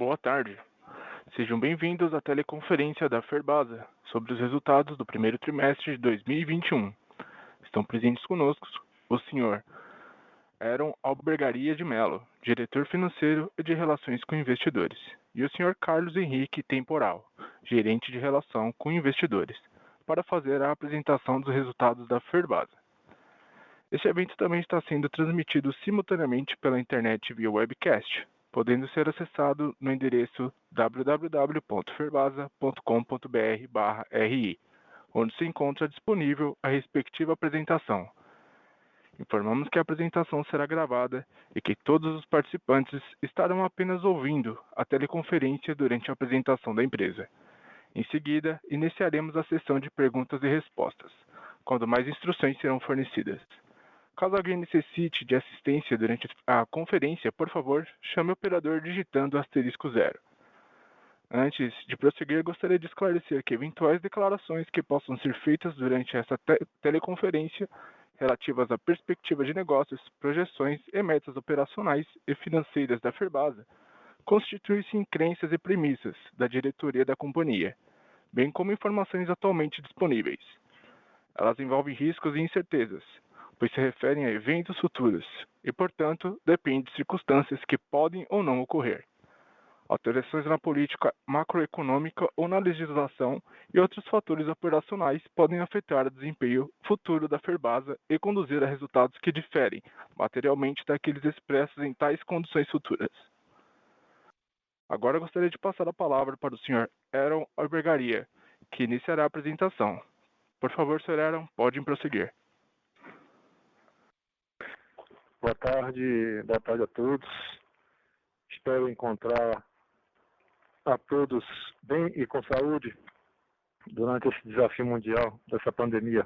Boa tarde. Sejam bem-vindos à teleconferência da Ferbasa sobre os resultados do primeiro trimestre de 2021. Estão presentes conosco o senhor Eron Albergaria de Mello, diretor financeiro e de relações com investidores, e o senhor Carlos Henrique Temporal, gerente de relação com investidores, para fazer a apresentação dos resultados da Ferbasa. Este evento também está sendo transmitido simultaneamente pela internet via webcast, podendo ser acessado no endereço www.ferbasa.com.br/ri, onde se encontra disponível a respectiva apresentação. Informamos que a apresentação será gravada e que todos os participantes estarão apenas ouvindo a teleconferência durante a apresentação da empresa. Em seguida, iniciaremos a sessão de perguntas e respostas, quando mais instruções serão fornecidas. Caso alguém necessite de assistência durante a conferência, por favor, chame o operador digitando *0. Antes de prosseguir, gostaria de esclarecer que eventuais declarações que possam ser feitas durante essa teleconferência relativas à perspectiva de negócios, projeções e metas operacionais e financeiras da Ferbasa constituem-se em crenças e premissas da diretoria da companhia, bem como informações atualmente disponíveis. Elas envolvem riscos e incertezas, pois se referem a eventos futuros e, portanto, dependem de circunstâncias que podem ou não ocorrer. Alterações na política macroeconômica ou na legislação e outros fatores operacionais podem afetar o desempenho futuro da Ferbasa e conduzir a resultados que diferem materialmente daqueles expressos em tais condições futuras. Agora gostaria de passar a palavra para o Sr. Eron Albergaria, que iniciará a apresentação. Por favor, Sr. Eron, podem prosseguir. Boa tarde a todos. Espero encontrar a todos bem e com saúde durante esse desafio mundial dessa pandemia.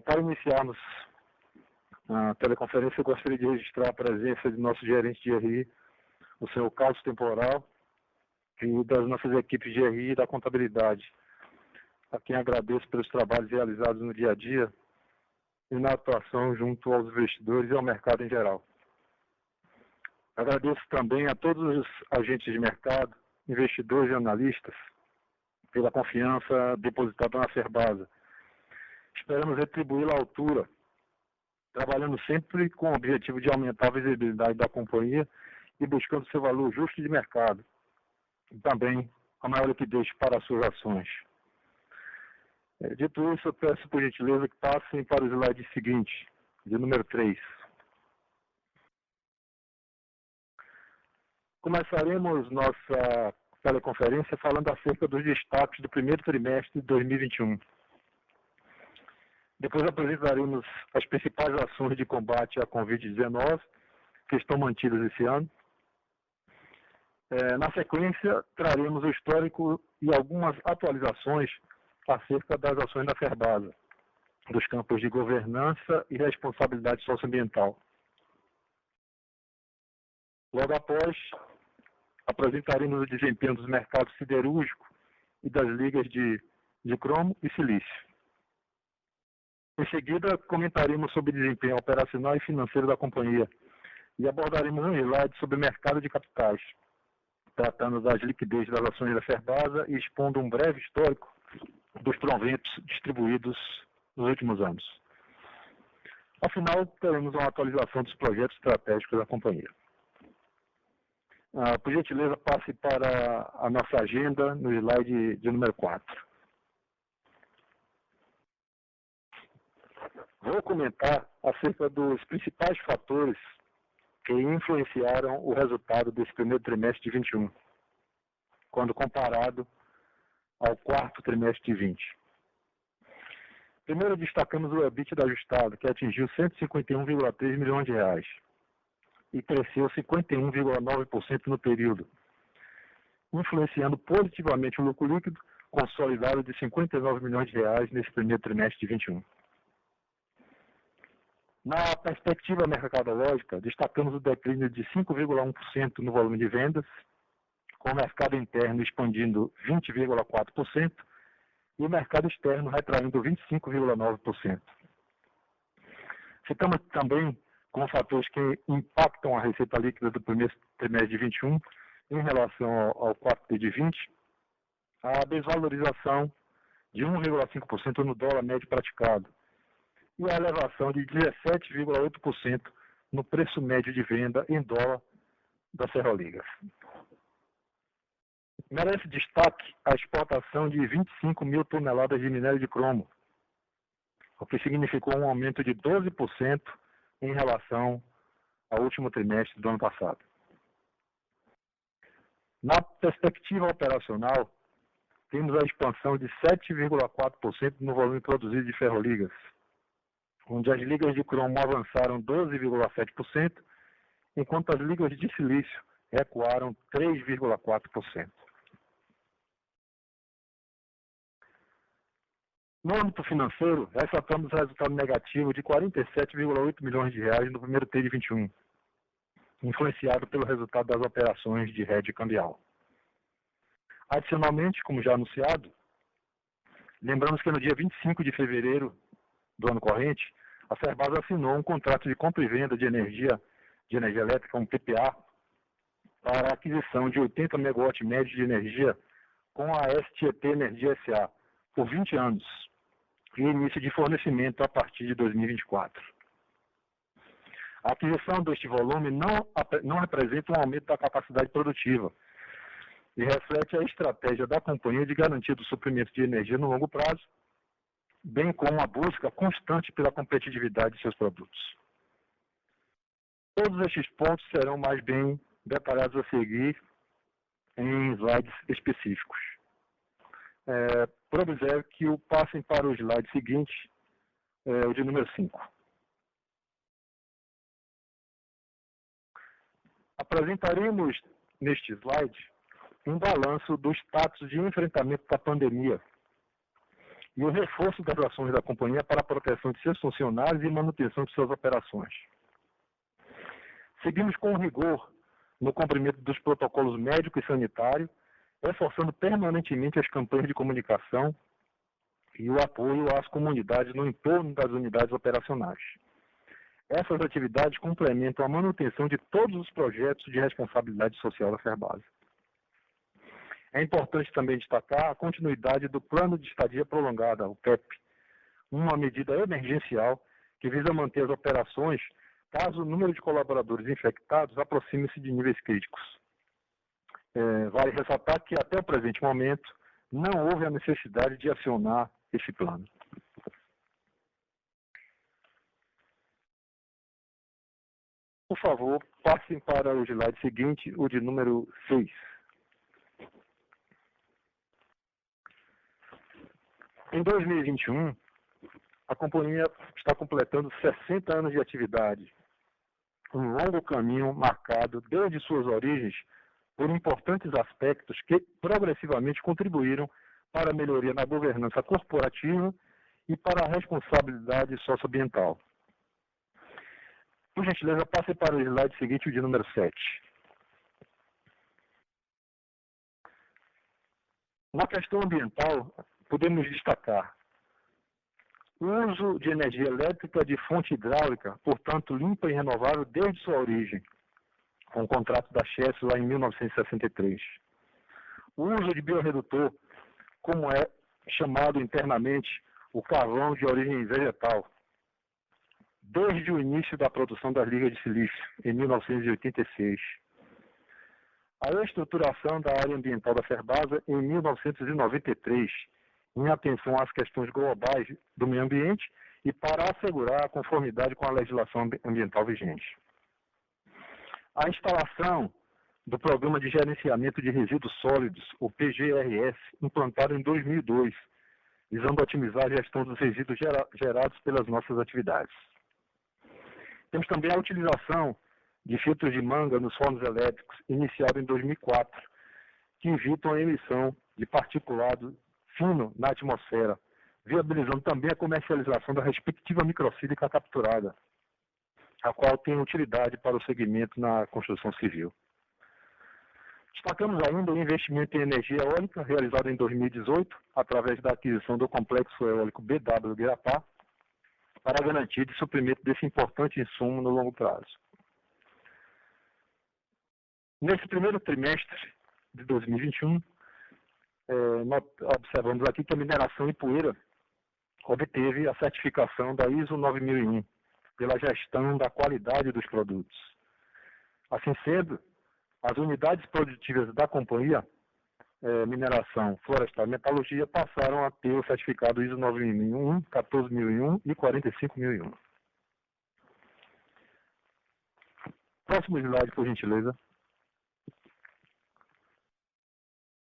Para iniciarmos a teleconferência, eu gostaria de registrar a presença de nosso gerente de RI, o senhor Carlos Temporal, e das nossas equipes de RI e da contabilidade, a quem agradeço pelos trabalhos realizados no dia a dia e na atuação junto aos investidores e ao mercado em geral. Agradeço também a todos os agentes de mercado, investidores e analistas, pela confiança depositada na Ferbasa. Esperamos retribuí-la à altura, trabalhando sempre com o objetivo de aumentar a visibilidade da companhia e buscando seu valor justo de mercado, e também a maior liquidez para as suas ações. Dito isso, eu peço por gentileza que passem para o slide seguinte, de número 3. Começaremos nossa teleconferência falando acerca dos destaques do primeiro trimestre de 2021. Depois apresentaremos as principais ações de combate à Covid-19 que estão mantidas esse ano. Na sequência, traremos o histórico e algumas atualizações acerca das ações da Ferbasa, dos campos de governança e responsabilidade socioambiental. Logo após, apresentaremos o desempenho dos mercados siderúrgico e das ligas de cromo e silício. Em seguida, comentaremos sobre o desempenho operacional e financeiro da companhia e abordaremos um slide sobre o mercado de capitais, tratando das liquidez das ações da Ferbasa e expondo um breve histórico dos proventos distribuídos nos últimos anos. Ao final, teremos uma atualização dos projetos estratégicos da companhia. Por gentileza, passe para a nossa agenda no slide de número 4. Vou comentar acerca dos principais fatores que influenciaram o resultado desse primeiro trimestre de 21, quando comparado ao quarto trimestre de 20. Primeiro, destacamos o EBITDA ajustado, que atingiu 151,3 milhões de reais e cresceu 51,9% no período, influenciando positivamente o lucro líquido consolidado de 59 milhões de reais nesse primeiro trimestre de 21. Na perspectiva mercadológica, destacamos o declínio de 5,1% no volume de vendas, com o mercado interno expandindo 20,4% e o mercado externo retraindo 25,9%. Ficamos também com fatores que impactam a receita líquida do primeiro trimestre de 21, em relação ao quarto de 20, a desvalorização de 1,5% no dólar médio praticado e a elevação de 17,8% no preço médio de venda em dólar das ferroligas. Merece destaque a exportação de 25 mil toneladas de minério de cromo, o que significou um aumento de 12% em relação ao último trimestre do ano passado. Na perspectiva operacional, temos a expansão de 7,4% no volume produzido de ferroligas, onde as ligas de cromo avançaram 12,7%, enquanto as ligas de silício recuaram 3,4%. No âmbito financeiro, ressaltamos resultado negativo de 47,8 milhões de reais no primeiro TRI de 21, influenciado pelo resultado das operações de hedge cambial. Adicionalmente, como já anunciado, lembramos que no dia 25 de fevereiro do ano corrente, a Ferbasa assinou um contrato de compra e venda de energia elétrica, um PPA, para a aquisição de 80 MW médios de energia com a STT Energia SA, por 20 anos, e início de fornecimento a partir de 2024. A aquisição deste volume não representa um aumento da capacidade produtiva e reflete a estratégia da companhia de garantia do suprimento de energia no longo prazo, bem como a busca constante pela competitividade de seus produtos. Todos estes pontos serão mais bem detalhados a seguir em slides específicos. Por observar que passem para o slide seguinte, o de número 5. Apresentaremos neste slide um balanço do status de enfrentamento da pandemia e o reforço das ações da companhia para a proteção de seus funcionários e manutenção de suas operações. Seguimos com rigor no cumprimento dos protocolos médico e sanitário, reforçando permanentemente as campanhas de comunicação e o apoio às comunidades no entorno das unidades operacionais. Essas atividades complementam a manutenção de todos os projetos de responsabilidade social da Ferbasa. É importante também destacar a continuidade do Plano de Estadia Prolongada, o PEP, uma medida emergencial que visa manter as operações caso o número de colaboradores infectados aproxime-se de níveis críticos. Vale ressaltar que até o presente momento não houve a necessidade de acionar esse plano. Por favor, passem para o slide seguinte, o de número 6. Em 2021, a companhia está completando 60 anos de atividade, um longo caminho marcado desde suas origens por importantes aspectos que progressivamente contribuíram para a melhoria na governança corporativa e para a responsabilidade socioambiental. Por gentileza, passe para o slide seguinte, o de número 7. Na questão ambiental, podemos destacar o uso de energia elétrica de fonte hidráulica, portanto limpa e renovável desde sua origem, com o contrato da Chess lá em 1963. O uso de biorredutor, como é chamado internamente o carvão de origem vegetal, desde o início da produção das ligas de silício, em 1986. A estruturação da área ambiental da Ferbasa em 1993, em atenção às questões globais do meio ambiente e para assegurar a conformidade com a legislação ambiental vigente. A instalação do Programa de Gerenciamento de Resíduos Sólidos, o PGRS, implantado em 2002, visando otimizar a gestão dos resíduos gerados pelas nossas atividades. Temos também a utilização de filtros de manga nos fornos elétricos, iniciado em 2004, que evitam a emissão de particulado fino na atmosfera, viabilizando também a comercialização da respectiva microsílica capturada, a qual tem utilidade para o segmento na construção civil. Destacamos ainda o investimento em energia eólica, realizado em 2018, através da aquisição do complexo eólico BW Guirapá, para a garantia de suprimento desse importante insumo no longo prazo. Nesse primeiro trimestre de 2021, nós observamos aqui que a mineração em poeira obteve a certificação da ISO 9001 pela gestão da qualidade dos produtos. Assim sendo, as unidades produtivas da companhia Mineração, Florestal e Metalurgia passaram a ter o certificado ISO 9001, 14001 e 45001. Próximo slide, por gentileza.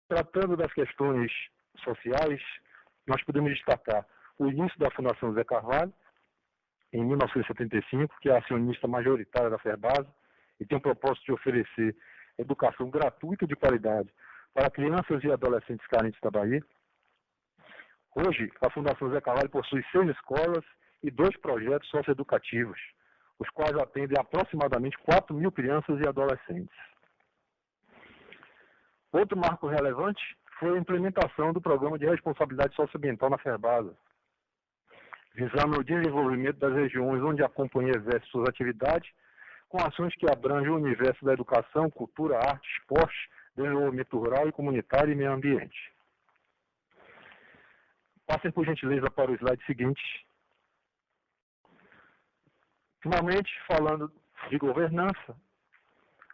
Tratando das questões sociais, nós podemos destacar o início da Fundação Zé Carvalho, em 1975, que é a acionista majoritária da Ferbasa e tem o propósito de oferecer educação gratuita de qualidade para crianças e adolescentes carentes da Bahia. Hoje, a Fundação Zé Carvalho possui 6 escolas e 2 projetos socioeducativos, os quais atendem aproximadamente 4.000 crianças e adolescentes. Outro marco relevante foi a implementação do Programa de Responsabilidade Socioambiental na Ferbasa, visando o desenvolvimento das regiões onde a companhia exerce suas atividades, com ações que abrangem o universo da educação, cultura, arte, esporte, desenvolvimento rural e comunitário e meio ambiente. Passem, por gentileza, para o slide seguinte. Finalmente, falando de governança,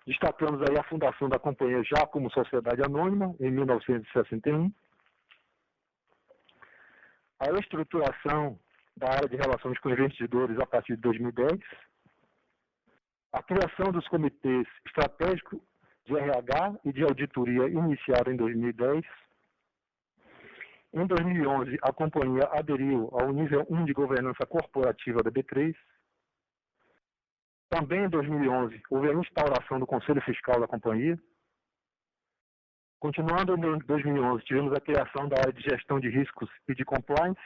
destacamos aí a fundação da companhia já como sociedade anônima, em 1961, a estruturação da área de relações com investidores a partir de 2010, a criação dos comitês estratégicos de RH e de auditoria iniciada em 2010. Em 2011, a companhia aderiu ao nível 1 de governança corporativa da B3. Também em 2011, houve a instauração do Conselho Fiscal da companhia. Continuando em 2011, tivemos a criação da área de gestão de riscos e de compliance.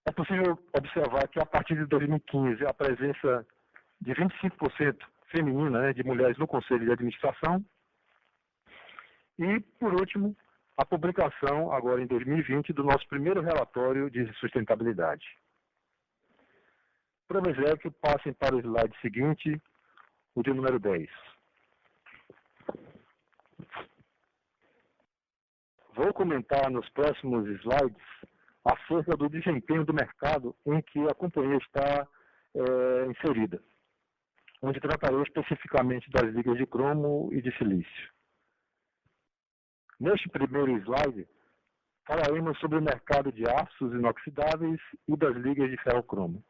É possível observar que a partir de 2015, a presença de 25% feminina, de mulheres no Conselho de Administração. E, por último, a publicação, agora em 2020, do nosso primeiro relatório de sustentabilidade. Para o que passem para o slide seguinte, o de número 10. Vou comentar nos próximos slides acerca do desempenho do mercado em que a companhia está inserida, onde tratarei especificamente das ligas de cromo e de silício. Neste primeiro slide, falaremos sobre o mercado de aços inoxidáveis e das ligas de ferro-cromo.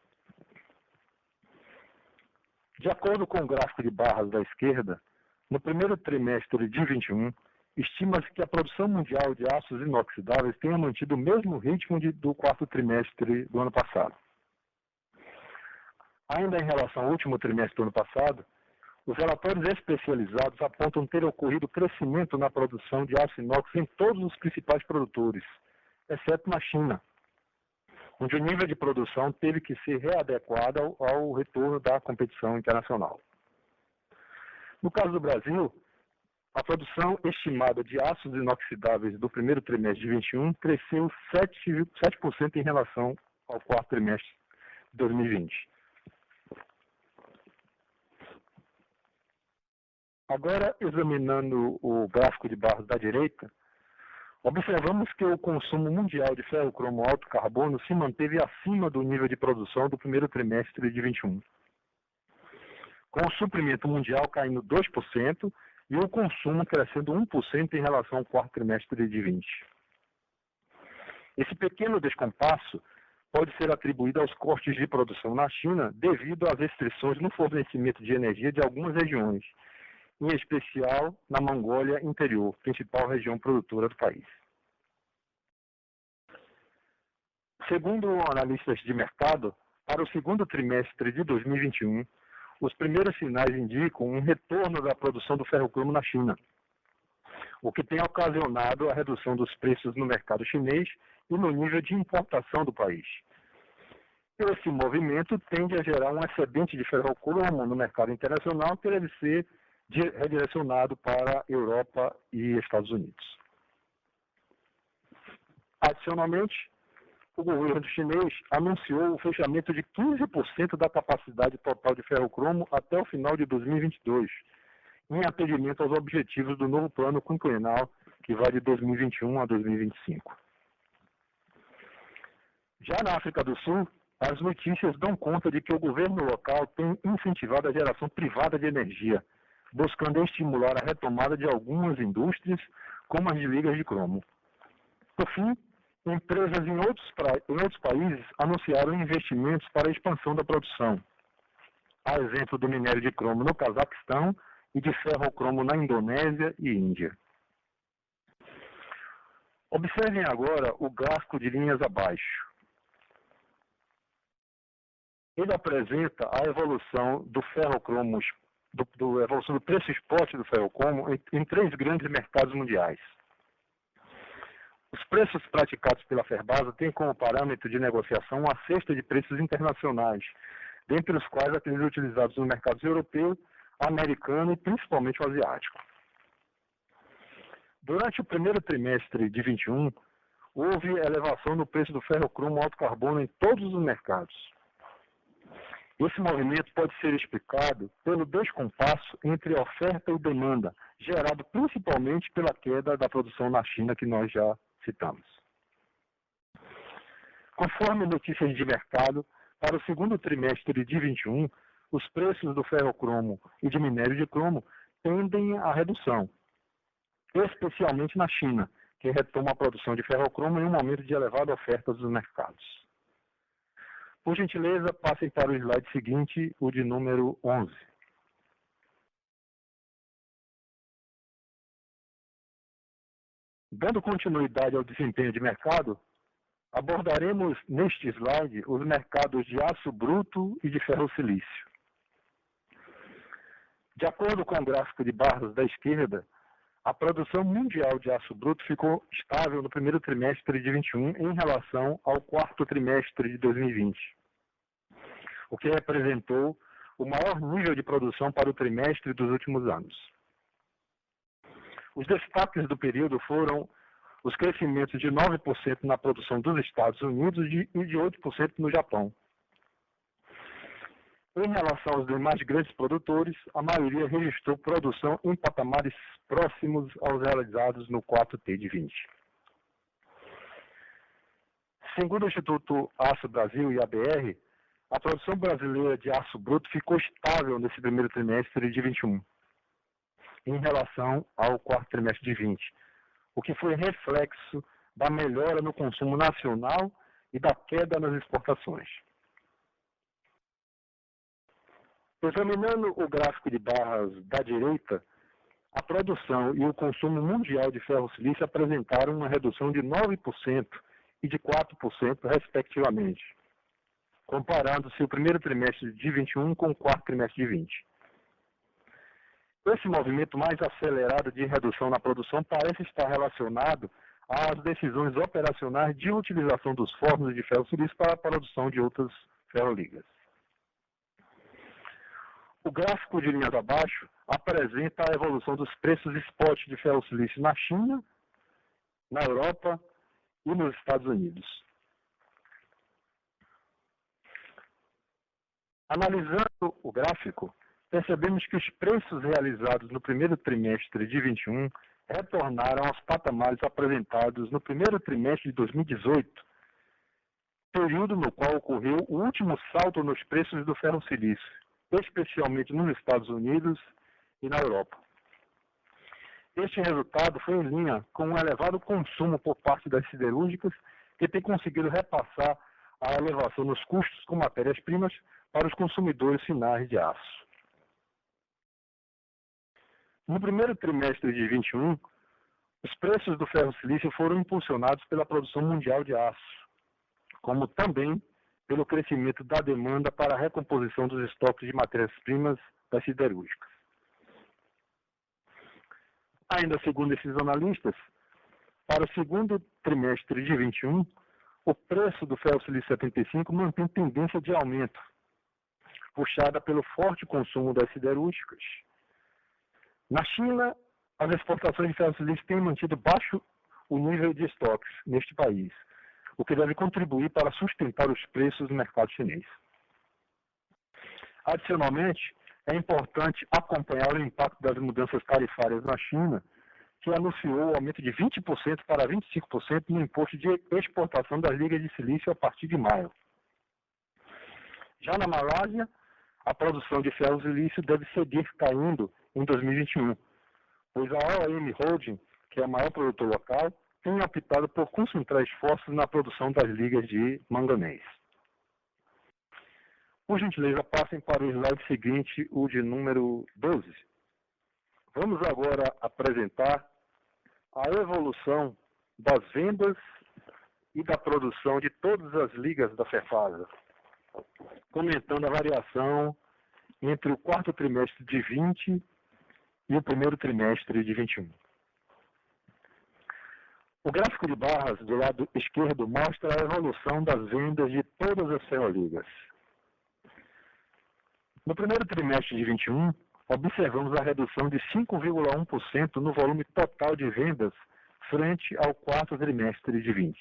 De acordo com o gráfico de barras da esquerda, no primeiro trimestre de 2021, estima-se que a produção mundial de aços inoxidáveis tenha mantido o mesmo ritmo do quarto trimestre do ano passado. Ainda em relação ao último trimestre do ano passado, os relatórios especializados apontam ter ocorrido crescimento na produção de aço inox em todos os principais produtores, exceto na China, onde o nível de produção teve que ser readequado ao retorno da competição internacional. No caso do Brasil, a produção estimada de aços inoxidáveis do primeiro trimestre de 2021 cresceu 7% em relação ao quarto trimestre de 2020. Agora, examinando o gráfico de barras da direita, observamos que o consumo mundial de ferro-cromo alto carbono se manteve acima do nível de produção do primeiro trimestre de 2021, com o suprimento mundial caindo 2% e o consumo crescendo 1% em relação ao quarto trimestre de 2020. Esse pequeno descompasso pode ser atribuído aos cortes de produção na China devido às restrições no fornecimento de energia de algumas regiões, em especial na Mongólia Interior, principal região produtora do país. Segundo analistas de mercado, para o segundo trimestre de 2021, os primeiros sinais indicam um retorno da produção do ferro-cromo na China, o que tem ocasionado a redução dos preços no mercado chinês e no nível de importação do país. Esse movimento tende a gerar um excedente de ferro-cromo no mercado internacional que deve ser redirecionado para a Europa e Estados Unidos. Adicionalmente, o governo chinês anunciou o fechamento de 15% da capacidade total de ferrocromo até o final de 2022, em atendimento aos objetivos do novo plano quinquenal, que vai de 2021 a 2025. Já na África do Sul, as notícias dão conta de que o governo local tem incentivado a geração privada de energia, buscando estimular a retomada de algumas indústrias, como as de ligas de cromo. Por fim, empresas em outros países anunciaram investimentos para a expansão da produção, a exemplo do minério de cromo no Cazaquistão e de ferrocromo na Indonésia e Índia. Observem agora o gráfico de linhas abaixo. Ele apresenta a evolução do ferrocromo, a evolução do preço spot do ferrocromo em 3 grandes mercados mundiais. Os preços praticados pela Ferbasa têm como parâmetro de negociação a cesta de preços internacionais, dentre os quais aqueles utilizados nos mercados europeu, americano e principalmente o asiático. Durante o primeiro trimestre de 2021, houve elevação no preço do ferrocromo alto carbono em todos os mercados. Esse movimento pode ser explicado pelo descompasso entre oferta e demanda, gerado principalmente pela queda da produção na China, que nós já citamos. Conforme notícias de mercado, para o segundo trimestre de 2021, os preços do ferrocromo e de minério de cromo tendem à redução, especialmente na China, que retoma a produção de ferrocromo em um momento de elevada oferta dos mercados. Por gentileza, passem para o slide seguinte, o de número 11. Dando continuidade ao desempenho de mercado, abordaremos neste slide os mercados de aço bruto e de ferro-silício. De acordo com o gráfico de barras da esquerda, a produção mundial de aço bruto ficou estável no primeiro trimestre de 2021 em relação ao quarto trimestre de 2020, o que representou o maior nível de produção para o trimestre dos últimos anos. Os destaques do período foram os crescimentos de 9% na produção dos Estados Unidos e de 8% no Japão. Em relação aos demais grandes produtores, a maioria registrou produção em patamares próximos aos realizados no 4T de 20. Segundo o Instituto Aço Brasil e ABR, a produção brasileira de aço bruto ficou estável nesse primeiro trimestre de 21, em relação ao quarto trimestre de 20, o que foi reflexo da melhora no consumo nacional e da queda nas exportações. Examinando o gráfico de barras da direita, a produção e o consumo mundial de ferro-silício apresentaram uma redução de 9% e de 4%, respectivamente, comparando-se o primeiro trimestre de 21 com o quarto trimestre de 20. Esse movimento mais acelerado de redução na produção parece estar relacionado às decisões operacionais de utilização dos fórmulas de ferro-silício para a produção de outras ferroligas. O gráfico de linhas abaixo apresenta a evolução dos preços spot de ferro-silício na China, na Europa e nos Estados Unidos. Analisando o gráfico, percebemos que os preços realizados no primeiro trimestre de 21 retornaram aos patamares apresentados no primeiro trimestre de 2018, período no qual ocorreu o último salto nos preços do ferro-silício, especialmente nos Estados Unidos e na Europa. Este resultado foi em linha com um elevado consumo por parte das siderúrgicas, que tem conseguido repassar a elevação nos custos com matérias-primas para os consumidores finais de aço. No primeiro trimestre de 21, os preços do ferro-silício foram impulsionados pela produção mundial de aço, como também pelo crescimento da demanda para a recomposição dos estoques de matérias-primas das siderúrgicas. Ainda segundo esses analistas, para o segundo trimestre de 21, o preço do ferro-silício 75 mantém tendência de aumento, puxada pelo forte consumo das siderúrgicas. Na China, as exportações de ferro-silício têm mantido baixo o nível de estoques neste país, o que deve contribuir para sustentar os preços no mercado chinês. Adicionalmente, é importante acompanhar o impacto das mudanças tarifárias na China, que anunciou o aumento de 20% para 25% no imposto de exportação das ligas de silício a partir de maio. Já na Malásia, a produção de ferro-silício deve seguir caindo em 2021, pois a OM Holding, que é a maior produtor local, tem optado por concentrar esforços na produção das ligas de manganês. Por gentileza, passem para o slide seguinte, o de número 12. Vamos agora apresentar a evolução das vendas e da produção de todas as ligas da Cefasa, comentando a variação entre o quarto trimestre de 20 e o primeiro trimestre de 21. O gráfico de barras do lado esquerdo mostra a evolução das vendas de todas as ferroligas. No primeiro trimestre de 21, observamos a redução de 5,1% no volume total de vendas frente ao quarto trimestre de 20.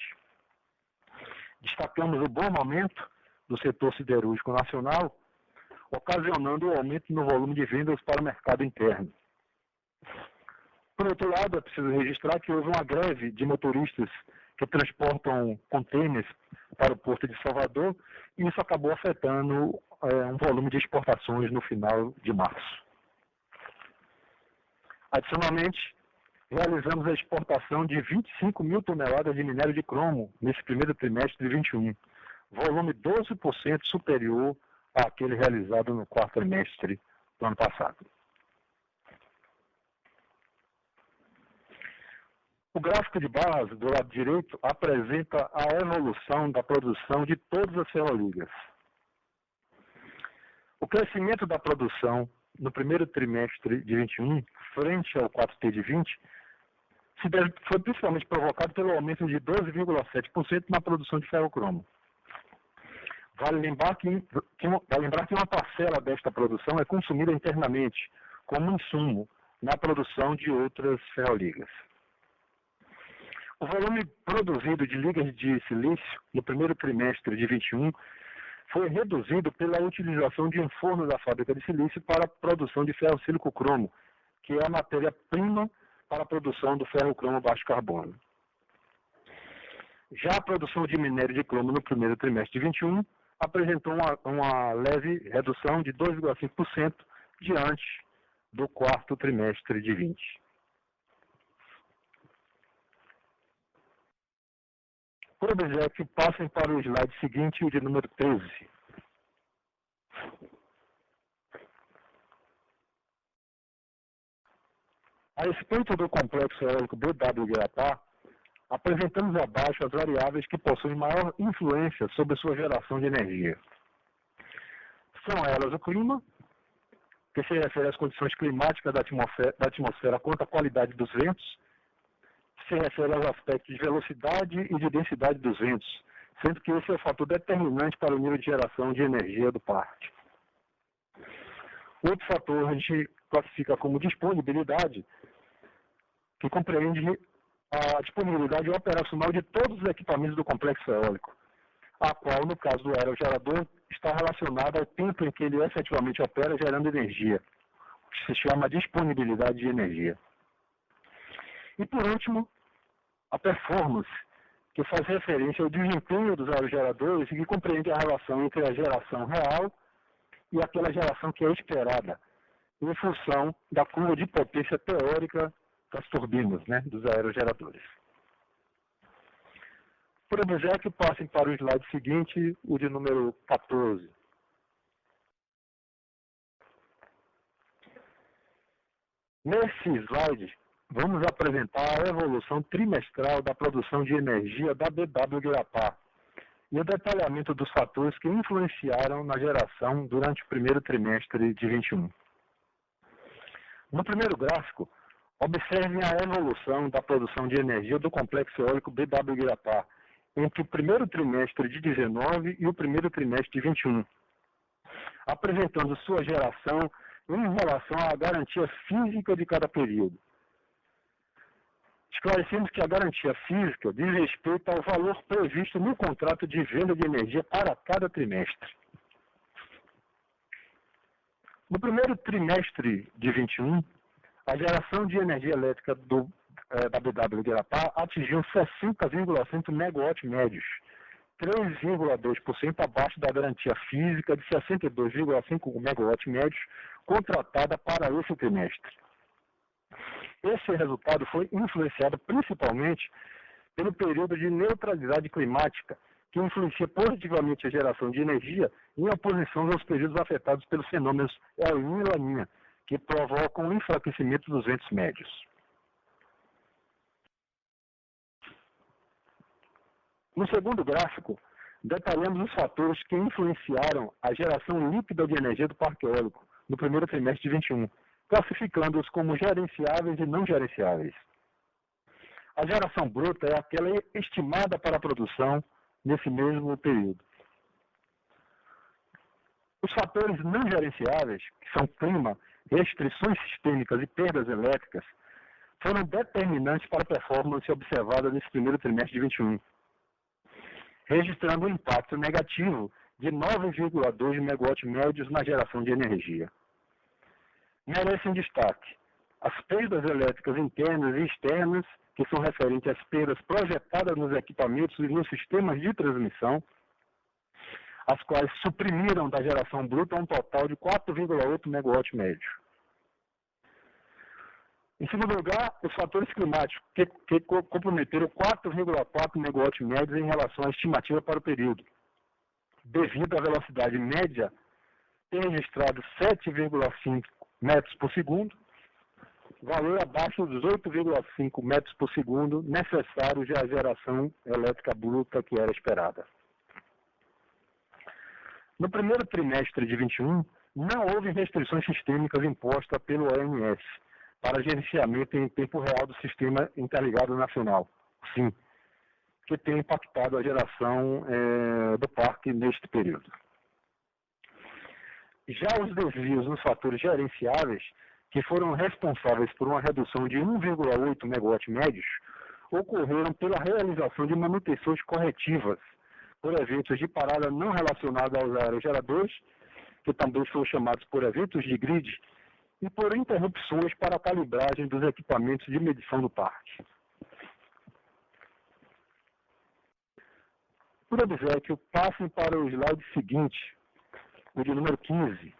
Destacamos o bom momento do setor siderúrgico nacional, ocasionando o aumento no volume de vendas para o mercado interno. Por outro lado, é preciso registrar que houve uma greve de motoristas que transportam contêineres para o Porto de Salvador, e isso acabou afetando um volume de exportações no final de março. Adicionalmente, realizamos a exportação de 25 mil toneladas de minério de cromo nesse primeiro trimestre de 21, volume 12% superior àquele realizado no quarto trimestre do ano passado. O gráfico de barras do lado direito apresenta a evolução da produção de todas as ferroligas. O crescimento da produção no primeiro trimestre de 21, frente ao 4T de 20, foi principalmente provocado pelo aumento de 12,7% na produção de ferrocromo. Vale lembrar que uma parcela desta produção é consumida internamente, como insumo, na produção de outras ferroligas. O volume produzido de ligas de silício no primeiro trimestre de 21 foi reduzido pela utilização de um forno da fábrica de silício para a produção de ferro-sílico-cromo, que é a matéria-prima para a produção do ferro-cromo baixo carbono. Já a produção de minério de cromo no primeiro trimestre de 21 apresentou uma leve redução de 2,5% diante do quarto trimestre de 20. Por objeto, passem para o slide seguinte, o de número 13. A respeito do complexo eólico BW-Guiratá, apresentamos abaixo as variáveis que possuem maior influência sobre sua geração de energia. São elas o clima, que se refere às condições climáticas da atmosfera quanto à qualidade dos ventos, se refere aos aspectos de velocidade e de densidade dos ventos, sendo que esse é o fator determinante para o nível de geração de energia do parque. Outro fator a gente classifica como disponibilidade, que compreende a disponibilidade operacional de todos os equipamentos do complexo eólico, a qual, no caso do aerogerador, está relacionada ao tempo em que ele efetivamente opera gerando energia, o que se chama disponibilidade de energia. E, por último, a performance, que faz referência ao desempenho dos aerogeradores e que compreende a relação entre a geração real e aquela geração que é esperada, em função da curva de potência teórica das turbinas, dos aerogeradores. Por objeto, passem para o slide seguinte, o de número 14. Nesse slide, vamos apresentar a evolução trimestral da produção de energia da BW-Guiratá e o detalhamento dos fatores que influenciaram na geração durante o primeiro trimestre de 21. No primeiro gráfico, observem a evolução da produção de energia do complexo eólico BW-Guiratá entre o primeiro trimestre de 19 e o primeiro trimestre de 21, apresentando sua geração em relação à garantia física de cada período. esclarecemos que a garantia física diz respeito ao valor previsto no contrato de venda de energia para cada trimestre. No primeiro trimestre de 21, a geração de energia elétrica da BW Guarapá atingiu 60,5 MW médios, 3,2% abaixo da garantia física de 62,5 MW médios contratada para esse trimestre. Esse resultado foi influenciado principalmente pelo período de neutralidade climática, que influencia positivamente a geração de energia em oposição aos períodos afetados pelos fenômenos El Niño e Laninha, que provocam o enfraquecimento dos ventos médios. No segundo gráfico, detalhamos os fatores que influenciaram a geração líquida de energia do parque eólico no primeiro trimestre de 21, classificando-os como gerenciáveis e não gerenciáveis. A geração bruta é aquela estimada para a produção nesse mesmo período. Os fatores não gerenciáveis, que são clima, restrições sistêmicas e perdas elétricas, foram determinantes para a performance observada nesse primeiro trimestre de 21, registrando um impacto negativo de 9,2 MW médios na geração de energia. Merecem destaque as perdas elétricas internas e externas, que são referentes às perdas projetadas nos equipamentos e nos sistemas de transmissão, as quais suprimiram da geração bruta um total de 4,8 MW médio. Em segundo lugar, os fatores climáticos, que comprometeram 4,4 MW médios em relação à estimativa para o período, devido à velocidade média ter registrado 7,5 metros por segundo, valor abaixo dos 8,5 metros por segundo necessários à geração elétrica bruta que era esperada. No primeiro trimestre de 21, não houve restrições sistêmicas impostas pelo ONS para gerenciamento em tempo real do Sistema Interligado Nacional, SIM, que tem impactado a geração do parque neste período. Já os desvios nos fatores gerenciáveis, que foram responsáveis por uma redução de 1,8 MW médios, ocorreram pela realização de manutenções corretivas por eventos de parada não relacionados aos aerogeradores, que também são chamados por eventos de grid, e por interrupções para a calibragem dos equipamentos de medição do parque. Por obséquio, passem para o slide seguinte, o de número 15.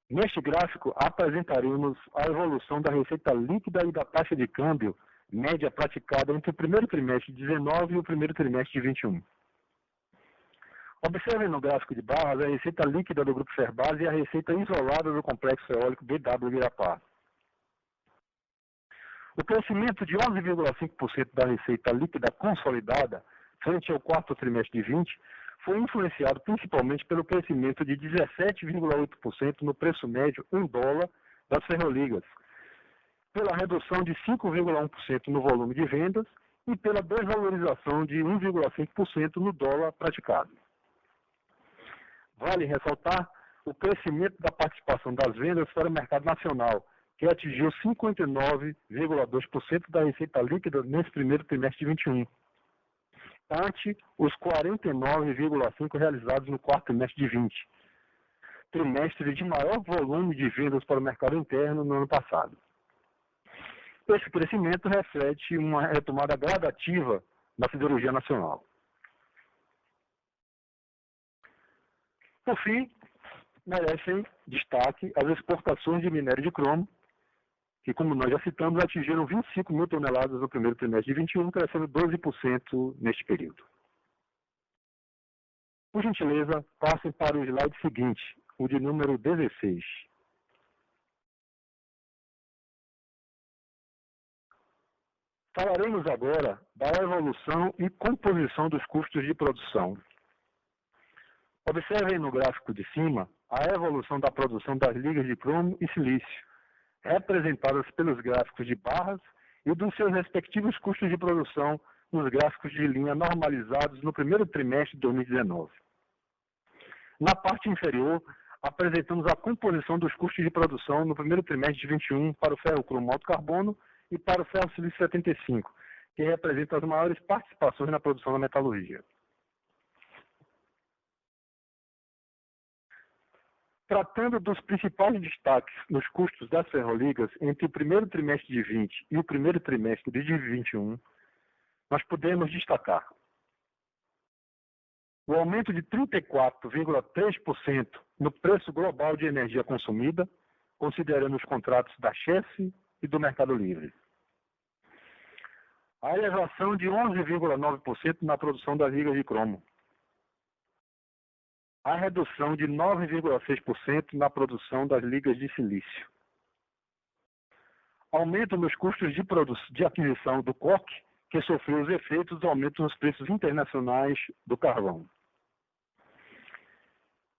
Neste gráfico, apresentaremos a evolução da receita líquida e da taxa de câmbio média praticada entre o primeiro trimestre de 19 e o primeiro trimestre de 21. Observem no gráfico de barras a receita líquida do Grupo Ferbasa e a receita isolada do Complexo Eólico BW Guarapá. O crescimento de 11,5% da receita líquida consolidada frente ao quarto trimestre de 20 foi influenciado principalmente pelo crescimento de 17,8% no preço médio em dólar das ferroligas, pela redução de 5,1% no volume de vendas e pela desvalorização de 1,5% no dólar praticado. Vale ressaltar o crescimento da participação das vendas para o mercado nacional, que atingiu 59,2% da receita líquida nesse primeiro trimestre de 21, ante os 49,5% realizados no quarto trimestre de 20, trimestre de maior volume de vendas para o mercado interno no ano passado. Esse crescimento reflete uma retomada gradativa da siderurgia nacional. Por fim, merecem destaque as exportações de minério de cromo, que, como nós já citamos, atingiram 25 mil toneladas no primeiro trimestre de 21, crescendo 12% neste período. Por gentileza, passem para o slide seguinte, o de número 16. Falaremos agora da evolução e composição dos custos de produção. Observem no gráfico de cima a evolução da produção das ligas de cromo e silício, representadas pelos gráficos de barras e dos seus respectivos custos de produção nos gráficos de linha normalizados no primeiro trimestre de 2019. Na parte inferior, apresentamos a composição dos custos de produção no primeiro trimestre de 21 para o ferro-cromo alto carbono e para o ferro-silício 75, que representam as maiores participações na produção da metalurgia. Tratando dos principais destaques nos custos das ferroligas entre o primeiro trimestre de 20 e o primeiro trimestre de 21, nós podemos destacar o aumento de 34,3% no preço global de energia consumida, considerando os contratos da CHESF e do Mercado Livre. A elevação de 11,9% na produção das ligas de cromo. A redução de 9,6% na produção das ligas de silício. Aumento nos custos de aquisição do coque, que sofreu os efeitos do aumento nos preços internacionais do carvão.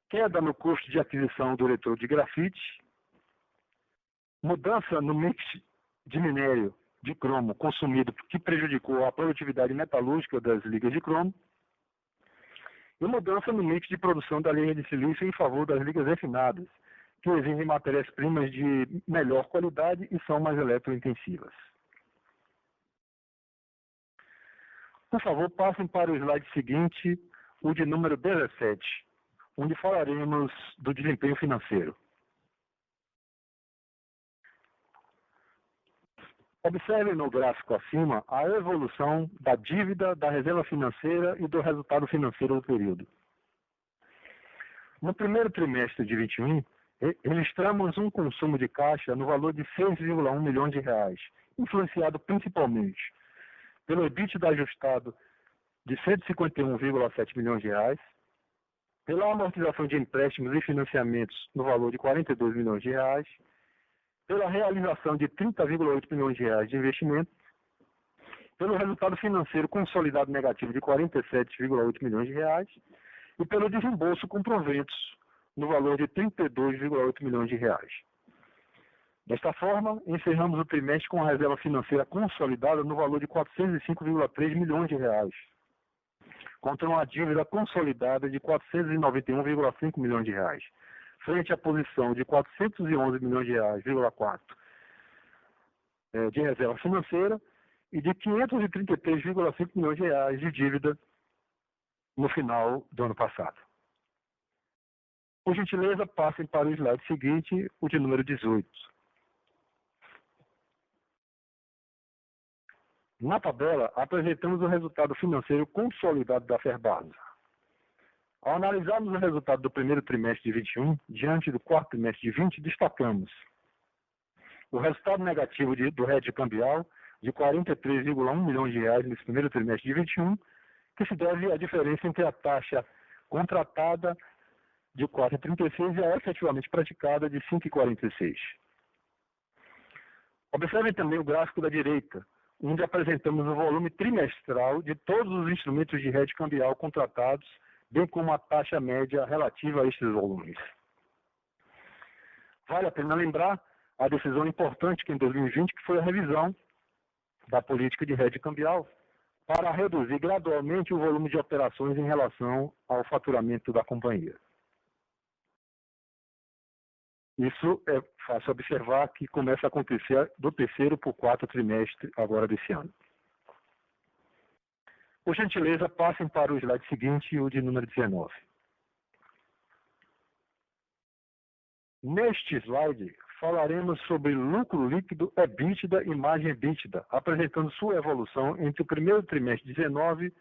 Queda no custo de aquisição do eletrodo de grafite. Mudança no mix de minério de cromo consumido, que prejudicou a produtividade metalúrgica das ligas de cromo. E mudança no mix de produção da liga de silício em favor das ligas refinadas, que exigem matérias-primas de melhor qualidade e são mais eletrointensivas. Por favor, passem para o slide seguinte, o de número 17, onde falaremos do desempenho financeiro. Observe no gráfico acima a evolução da dívida, da reserva financeira e do resultado financeiro do período. No primeiro trimestre de 21, registramos um consumo de caixa no valor de 6,1 milhões de reais, influenciado principalmente pelo EBITDA ajustado de 151,7 milhões de reais, pela amortização de empréstimos e financiamentos no valor de 42 milhões de reais, pela realização de 30,8 milhões de reais de investimento, pelo resultado financeiro consolidado negativo de 47,8 milhões de reais e pelo desembolso com proventos no valor de 32,8 milhões de reais. Desta forma, encerramos o trimestre com a reserva financeira consolidada no valor de 405,3 milhões de reais, contra uma dívida consolidada de 491,5 milhões de reais, frente à posição de 411 milhões de reais, 4 de reserva financeira e de 533,5 milhões de reais de dívida no final do ano passado. Por gentileza, passem para o slide seguinte, o de número 18. Na tabela, apresentamos o resultado financeiro consolidado da Ferbasa. Ao analisarmos o resultado do primeiro trimestre de 21, diante do quarto trimestre de 20, destacamos o resultado negativo do hedge cambial de 43,1 milhões de reais nesse primeiro trimestre de 21, que se deve à diferença entre a taxa contratada de 4,36 e a efetivamente praticada de 5,46. Observem também o gráfico da direita, onde apresentamos o volume trimestral de todos os instrumentos de hedge cambial contratados, bem como a taxa média relativa a estes volumes. Vale a pena lembrar a decisão importante que em 2020, que foi a revisão da política de hedge cambial, para reduzir gradualmente o volume de operações em relação ao faturamento da companhia. Isso é fácil observar que começa a acontecer do terceiro para o quarto trimestre agora desse ano. Por gentileza, passem para o slide seguinte, o de número 19. Neste slide, falaremos sobre lucro líquido EBITDA e margem EBITDA, apresentando sua evolução entre o primeiro trimestre de 19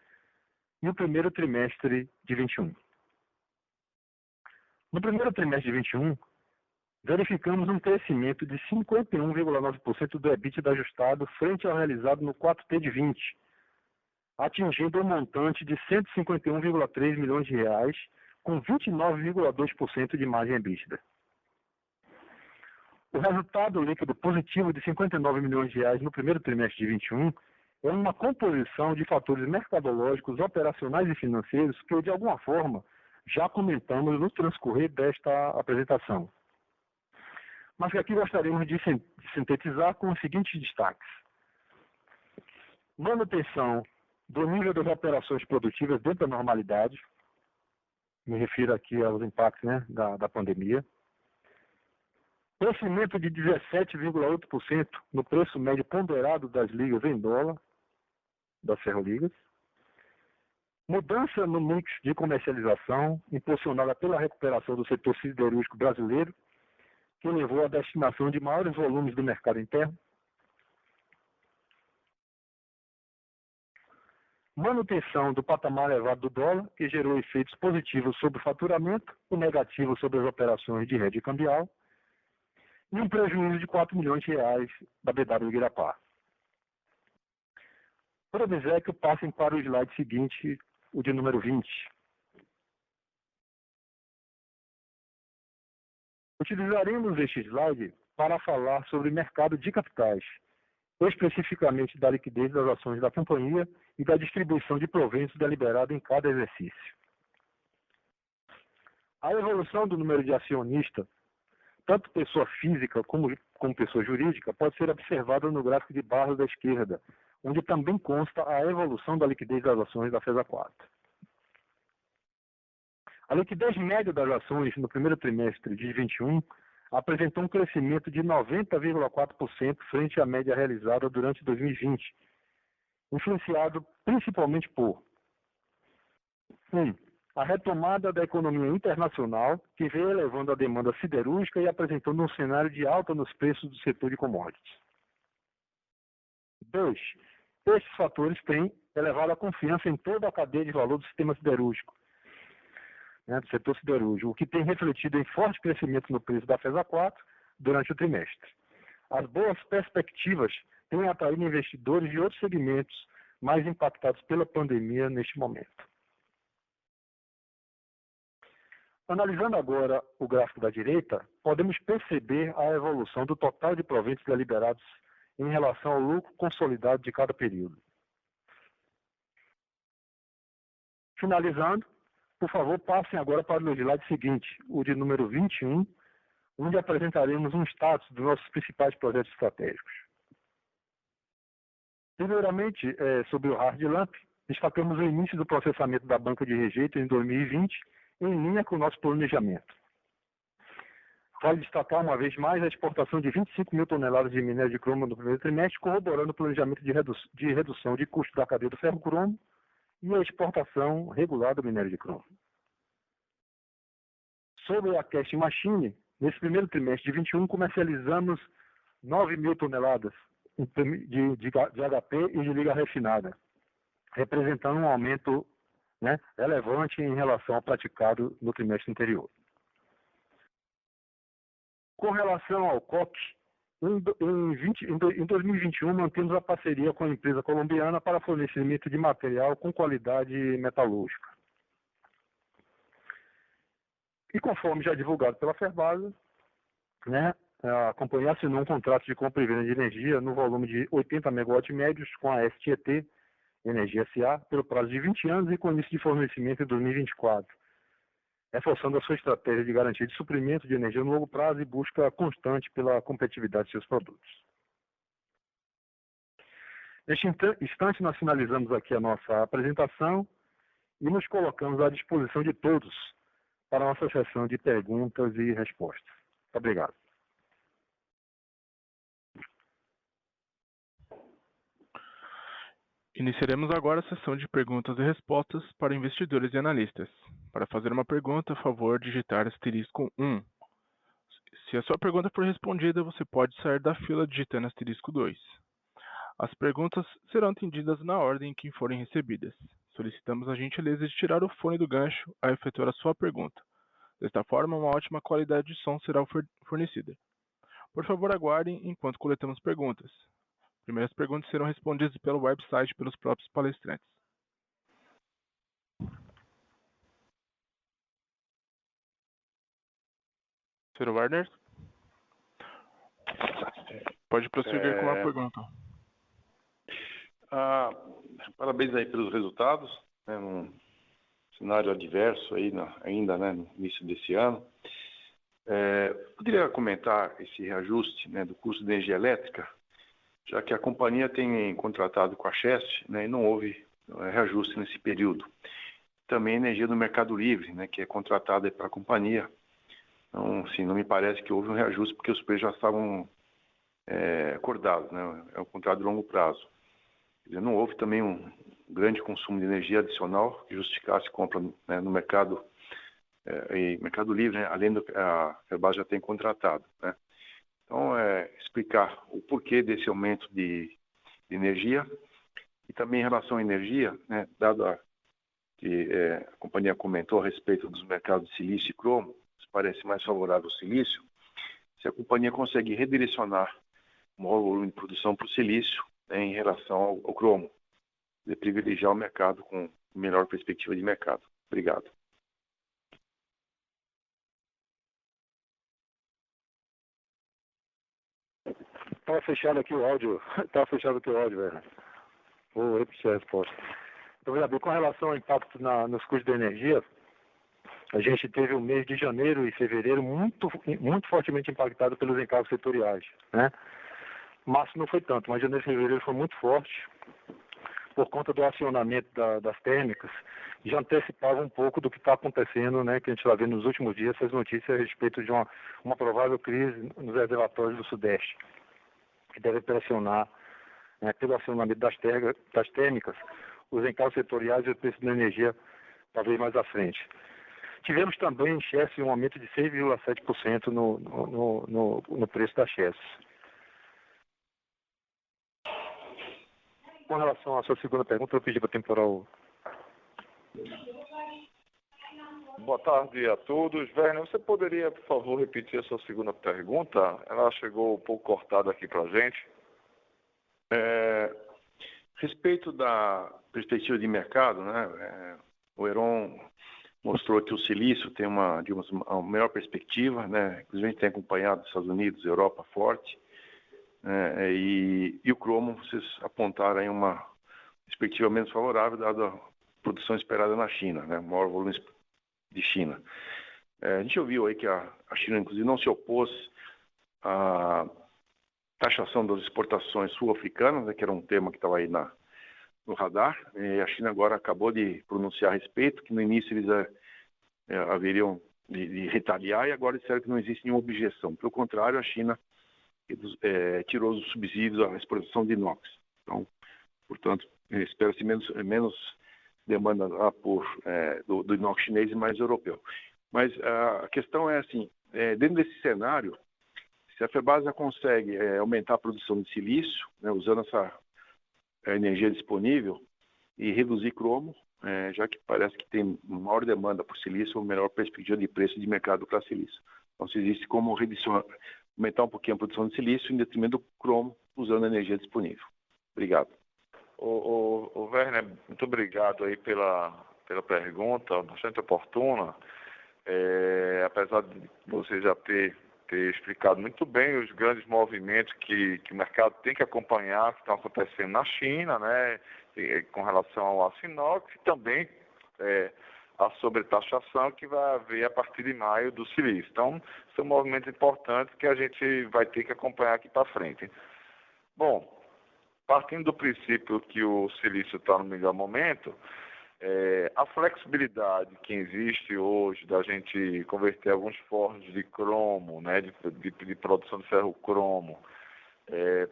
e o primeiro trimestre de 21. No primeiro trimestre de 21, verificamos um crescimento de 51,9% do EBITDA ajustado frente ao realizado no 4T de 20, atingindo um montante de 151,3 milhões de reais, com 29,2% de margem EBITDA. O resultado líquido positivo de 59 milhões de reais no primeiro trimestre de 21 é uma composição de fatores mercadológicos, operacionais e financeiros que, de alguma forma, já comentamos no transcorrer desta apresentação. Mas que aqui gostaríamos de sintetizar com os seguintes destaques. Manutenção do nível das operações produtivas dentro da normalidade, me refiro aqui aos impactos, né, da pandemia. Crescimento de 17,8% no preço médio ponderado das ligas em dólar, das ferroligas. Mudança no mix de comercialização, impulsionada pela recuperação do setor siderúrgico brasileiro, que levou à destinação de maiores volumes do mercado interno. Manutenção do patamar elevado do dólar, que gerou efeitos positivos sobre o faturamento e negativos sobre as operações de rede cambial, e um prejuízo de R$ 4 milhões da BW Guirapá. Provizec, passem para o slide seguinte, o de número 20. Utilizaremos este slide para falar sobre mercado de capitais, especificamente da liquidez das ações da companhia e da distribuição de proventos deliberado em cada exercício. A evolução do número de acionistas, tanto pessoa física como pessoa jurídica, pode ser observada no gráfico de barras da esquerda, onde também consta a evolução da liquidez das ações da FESA 4. A liquidez média das ações no primeiro trimestre de 2021 apresentou um crescimento de 90,4% frente à média realizada durante 2020, influenciado principalmente por 1. A retomada da economia internacional, que veio elevando a demanda siderúrgica e apresentando um cenário de alta nos preços do setor de commodities. 2. Estes fatores têm elevado a confiança em toda a cadeia de valor do sistema siderúrgico, do setor siderúrgico, o que tem refletido em forte crescimento no preço da FESA 4 durante o trimestre. As boas perspectivas têm atraído investidores de outros segmentos mais impactados pela pandemia neste momento. Analisando agora o gráfico da direita, podemos perceber a evolução do total de proventos deliberados em relação ao lucro consolidado de cada período. Finalizando, por favor, passem agora para o slide seguinte, o de número 21, onde apresentaremos um status dos nossos principais projetos estratégicos. Primeiramente, sobre o Hard Lamp, destacamos o início do processamento da banca de rejeito em 2020, em linha com o nosso planejamento. Vale destacar uma vez mais a exportação de 25 mil toneladas de minério de cromo no primeiro trimestre, corroborando o planejamento de redução de custo da cadeia do ferro-cromo e a exportação regular do minério de cromo. Sobre a casting machine, nesse primeiro trimestre de 2021, comercializamos 9 mil toneladas de HP e de liga refinada, representando um aumento relevante em relação ao praticado no trimestre anterior. Com relação ao coque, em 2021 mantemos a parceria com a empresa colombiana para fornecimento de material com qualidade metalúrgica. E conforme já divulgado pela Ferbasa, a companhia assinou um contrato de compra e venda de energia no volume de 80 MW médios com a STET Energia SA pelo prazo de 20 anos e com início de fornecimento em 2024, reforçando a sua estratégia de garantia de suprimento de energia no longo prazo e busca constante pela competitividade de seus produtos. Neste instante, nós finalizamos aqui a nossa apresentação e nos colocamos à disposição de todos para a nossa sessão de perguntas e respostas. Muito obrigado. Iniciaremos agora a sessão de perguntas e respostas para investidores e analistas. Para fazer uma pergunta, a favor, digitar asterisco 1. Se a sua pergunta for respondida, você pode sair da fila digitando asterisco 2. As perguntas serão atendidas na ordem em que forem recebidas. Solicitamos a gentileza de tirar o fone do gancho ao efetuar a sua pergunta. Desta forma, uma ótima qualidade de som será fornecida. Por favor, aguardem enquanto coletamos perguntas. Primeiras perguntas serão respondidas pelo website pelos próprios palestrantes. Sr. Warner? Pode prosseguir com a pergunta. Parabéns aí pelos resultados, num cenário adverso aí ainda no início desse ano. Poderia comentar esse reajuste do custo de energia elétrica, já que a companhia tem contratado com a Chesf e não houve reajuste nesse período. também energia do Mercado Livre, né, que é contratada pela companhia. Então, assim, não me parece que houve um reajuste porque os preços já estavam acordados, né? É um contrato de longo prazo. Quer dizer, não houve também um grande consumo de energia adicional que justificasse compra, né, no mercado Mercado Livre, né, além do que a Ferbasa já tem contratado, né? Então, explicar o porquê desse aumento de energia e também em relação à energia, né, dado que a companhia comentou a respeito dos mercados de silício e cromo, parece mais favorável ao silício, se a companhia consegue redirecionar o maior volume de produção para o silício, né, em relação ao cromo, de privilegiar o mercado com melhor perspectiva de mercado. Obrigado. Estava fechado aqui o áudio, velho. Vou repetir a resposta. Então, veja bem, com relação ao impacto nos custos de energia, a gente teve o mês de janeiro e fevereiro muito fortemente impactado pelos encargos setoriais, né? Março não foi tanto, mas janeiro e fevereiro foi muito forte por conta do acionamento das térmicas, já antecipava um pouco do que está acontecendo, né? Que a gente está vendo nos últimos dias, essas notícias a respeito de uma provável crise nos reservatórios do Sudeste, que deve pressionar, né, pelo acionamento das térmicas, os encargos setoriais e o preço da energia talvez mais à frente. Tivemos também em chassi um aumento de 6,7% no preço da chassi. Com relação à sua segunda pergunta, eu pedi para temporal. Boa tarde a todos. Werner, você poderia, por favor, repetir a sua segunda pergunta? Ela chegou um pouco cortada aqui para a gente. Respeito da perspectiva de mercado, né, o Heron mostrou que o silício tem uma melhor perspectiva, né, inclusive a gente tem acompanhado os Estados Unidos, Europa forte, e o cromo, vocês apontaram aí uma perspectiva menos favorável, dada a produção esperada na China, né, maior volume de China. A gente ouviu aí que a China, inclusive, não se opôs à taxação das exportações sul-africanas, né, que era um tema que estava aí no radar, e a China agora acabou de pronunciar a respeito, que no início eles haveriam de retaliar e agora disseram que não existe nenhuma objeção. Pelo contrário, a China tirou os subsídios à exportação de inox. Então, portanto, espera-se menos demanda lá do inox chinês e mais europeu. Mas a questão é assim, dentro desse cenário, se a Ferbasa consegue aumentar a produção de silício, né, usando essa energia disponível e reduzir cromo, já que parece que tem maior demanda por silício ou melhor perspectiva de preço de mercado para silício. Então, se existe como aumentar um pouquinho a produção de silício em detrimento do cromo, usando a energia disponível. Obrigado. O Werner, muito obrigado aí pela pergunta, bastante oportuna. Apesar de você já ter explicado muito bem os grandes movimentos que o mercado tem que acompanhar, que estão acontecendo na China, né, com relação ao aço inox e também a sobretaxação que vai haver a partir de maio do silício. Então, são movimentos importantes que a gente vai ter que acompanhar aqui para frente. Bom, partindo do princípio que o silício está no melhor momento, a flexibilidade que existe hoje da gente converter alguns fornos de cromo, né, de produção de ferro-cromo,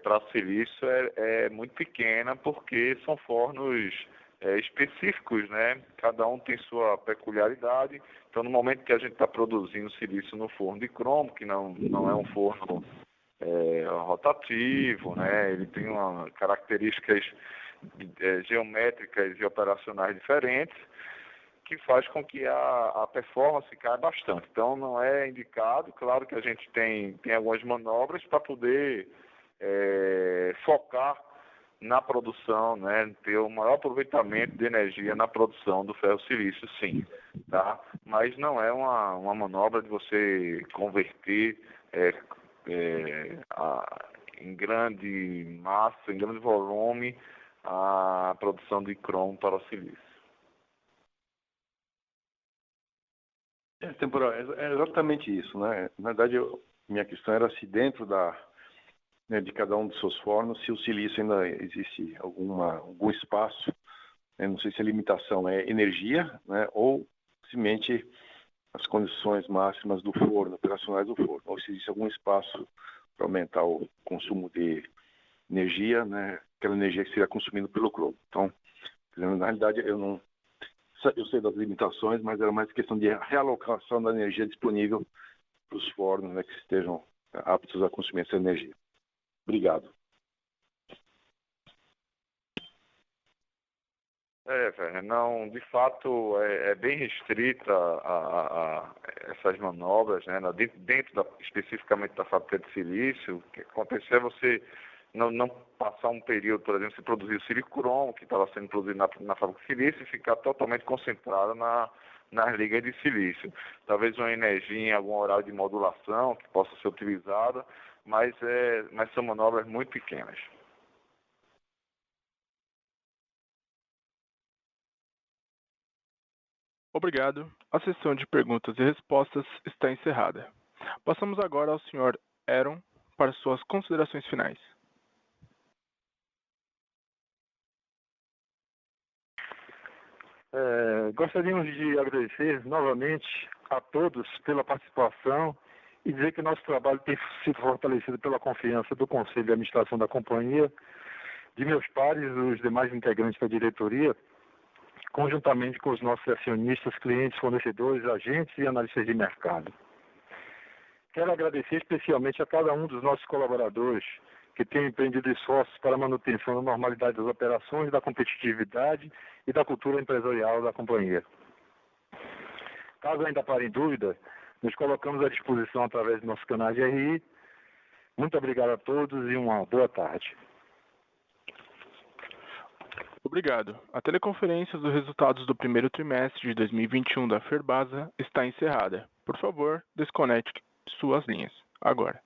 para silício é muito pequena, porque são fornos específicos, né? Cada um tem sua peculiaridade. Então, no momento que a gente está produzindo silício no forno de cromo, que não é um forno rotativo, né? Ele tem características geométricas e operacionais diferentes, que faz com que a performance caia bastante. Então, não é indicado. Claro que a gente tem algumas manobras para poder focar na produção, né, ter o maior aproveitamento de energia na produção do ferro-silício, sim, tá? Mas não é uma manobra de você converter em grande massa, em grande volume, a produção de cromo para o silício. Temporal, é exatamente isso, né? Na verdade, minha questão era se dentro de cada um dos seus fornos, se o silício ainda existe algum espaço né? Não sei se a limitação é energia, né, ou simplesmente as condições máximas do forno, operacionais do forno, ou se existe algum espaço para aumentar o consumo de energia, né, aquela energia que seria consumida pelo cromo. Então, na realidade, eu sei das limitações, mas era mais questão de realocação da energia disponível para os fornos, né, que estejam aptos a consumir essa energia. Obrigado. Não, de fato é bem restrita a essas manobras, né? Dentro especificamente da fábrica de silício. O que acontece é você não passar um período, por exemplo, se produzir o silicromo, que estava sendo produzido na fábrica de silício, e ficar totalmente concentrado nas ligas de silício. Talvez uma energia em algum horário de modulação que possa ser utilizada, mas são manobras muito pequenas. Obrigado. A sessão de perguntas e respostas está encerrada. Passamos agora ao Sr. Aaron para suas considerações finais. Gostaríamos de agradecer novamente a todos pela participação e dizer que nosso trabalho tem sido fortalecido pela confiança do Conselho de Administração da companhia, de meus pares, os demais integrantes da diretoria, conjuntamente com os nossos acionistas, clientes, fornecedores, agentes e analistas de mercado. Quero agradecer especialmente a cada um dos nossos colaboradores que tem empreendido esforços para a manutenção da normalidade das operações, da competitividade e da cultura empresarial da companhia. Caso ainda parem dúvida, nos colocamos à disposição através do nosso canal de RI. Muito obrigado a todos e uma boa tarde. Obrigado. A teleconferência dos resultados do primeiro trimestre de 2021 da Ferbasa está encerrada. Por favor, desconecte suas linhas agora.